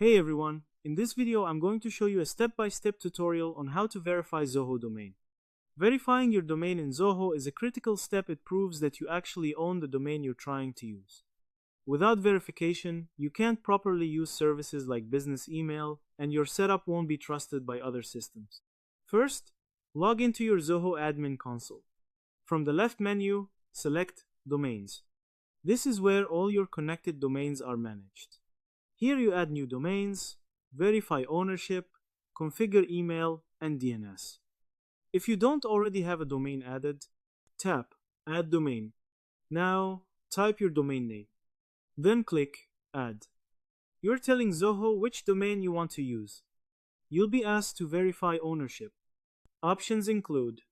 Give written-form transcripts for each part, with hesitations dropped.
Hey everyone, in this video I'm going to show you a step-by-step tutorial on how to verify Zoho domain. Verifying your domain in Zoho is a critical step. It proves that you actually own the domain you're trying to use. Without verification, you can't properly use services like business email, and your setup won't be trusted by other systems. First, log into your Zoho admin console. From the left menu, select Domains. This is where all your connected domains are managed. Here you add new domains, verify ownership, configure email, and DNS. If you don't already have a domain added, tap Add Domain. Now, type your domain name. Then click Add. You're telling Zoho which domain you want to use. You'll be asked to verify ownership. Options include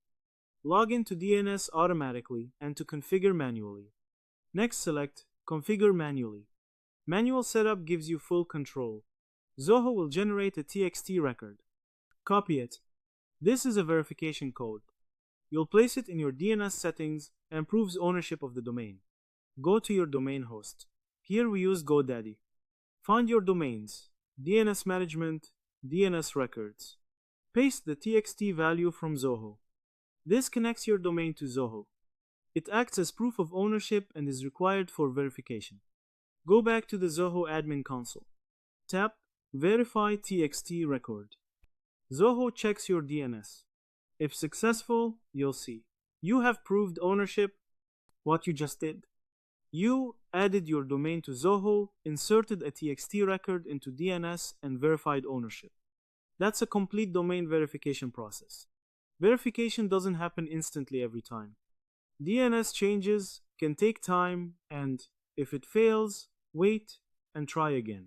log into DNS automatically and to configure manually. Next, select Configure Manually. Manual setup gives you full control. Zoho will generate a TXT record. Copy it. This is a verification code. You'll place it in your DNS settings and proves ownership of the domain. Go to your domain host. Here we use GoDaddy. Find your domains, DNS management, DNS records. Paste the TXT value from Zoho. This connects your domain to Zoho. It acts as proof of ownership and is required for verification. Go back to the Zoho admin console. Tap Verify TXT Record. Zoho checks your DNS. If successful, you'll see you have proved ownership. What you just did. You added your domain to Zoho, inserted a TXT record into DNS, and verified ownership. That's a complete domain verification process. Verification doesn't happen instantly every time. DNS changes can take time, and if it fails, wait and try again.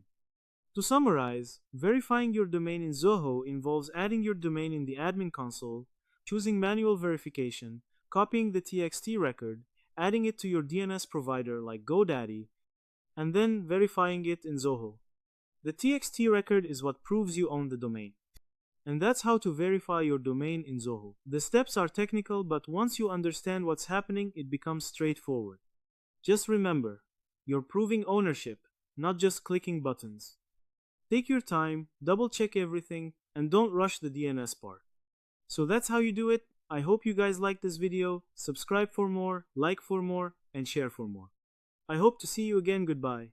To summarize, verifying your domain in Zoho involves adding your domain in the admin console, choosing manual verification, copying the TXT record, adding it to your DNS provider like GoDaddy, and then verifying it in Zoho. The TXT record is what proves you own the domain. And that's how to verify your domain in Zoho. The steps are technical, but once you understand what's happening, it becomes straightforward. Just remember, you're proving ownership, not just clicking buttons. Take your time, double check everything, and don't rush the DNS part. So that's how you do it. I hope you guys liked this video. Subscribe for more, like for more, and share for more. I hope to see you again. Goodbye.